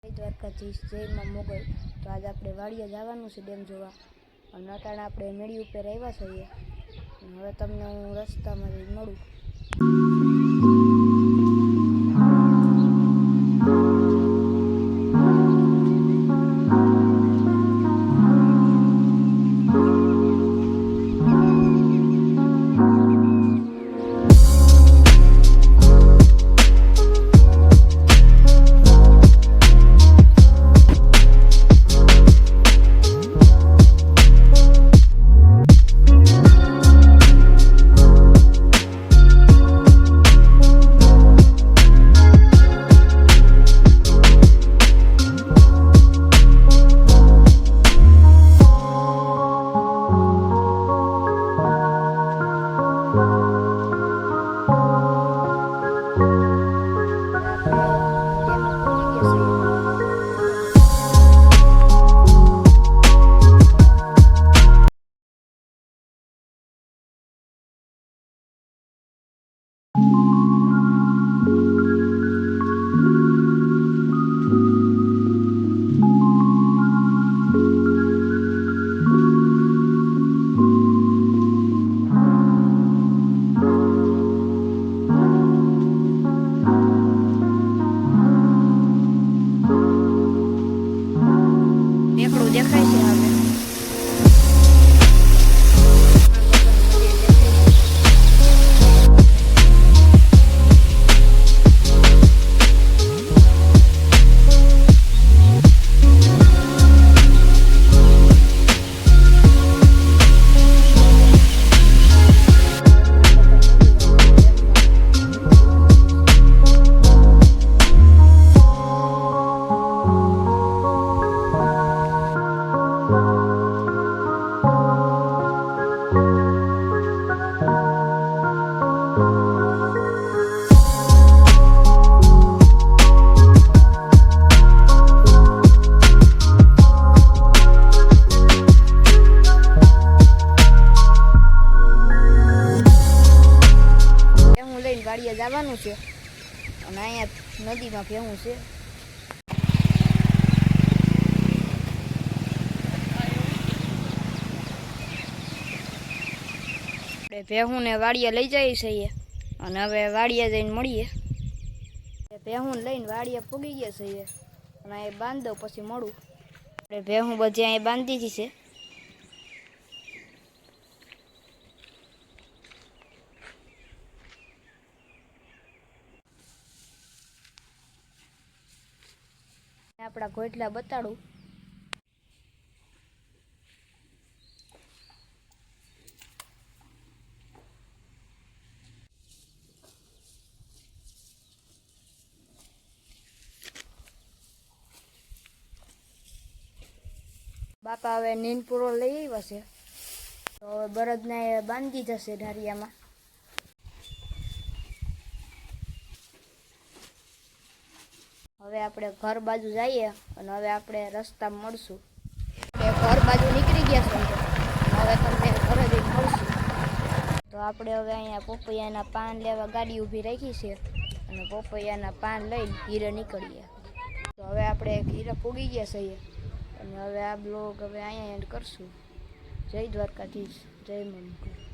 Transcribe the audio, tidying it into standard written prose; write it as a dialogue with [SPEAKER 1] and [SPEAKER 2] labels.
[SPEAKER 1] જય દ્વારકાધીશ, જય માં મોગલ. તો આજે આપણે વાડીએ જવાનું છે ડેમ જોવા, અને અટાણે આપણે મેળી ઉપર આવ્યા છીએ. હવે તમને હું રસ્તામાં મળું. એકડું દેખાય છે હવે. વાડીએ જવાનું છે, અને અહીંયા નદીમાં ભેહું છે. આપણે ભેહું ને વાડીએ લઈ જઈએ છીએ, અને હવે વાડીએ જઈને મળીએ. ભેહું લઈને વાડીએ પૂગી ગયા છીએ, અને અહીં બાંધ દઉં પછી મળું. આપણે ભેહું બધી અહીં બાંધી દીધી છે. આપણા ગોટલા બતાડું. બાપા હવે નીંદ પૂરો લઈ આવ્યા છે, તો હવે બળદને બાંધી જશે ઢારિયામાં. હવે આપણે ઘર બાજુ જઈએ, અને હવે આપણે રસ્તામાં મળશું. આપણે ઘર બાજુ નીકળી ગયા છે, હવે તમને ઘરે જઈને મળશું. તો આપણે હવે અહીંયા પોપૈયાના પાન લેવા ગાડી ઊભી રાખી છે, અને પોપૈયાના પાન લઈને ઘીરે નીકળીએ. તો હવે આપણે ઘીરે પૂગી ગયા છીએ, અને હવે આ બ્લોગ હવે અહીંયા એન્ડ કરશું. જય દ્વારકાધીશ, જય મા મોગલ.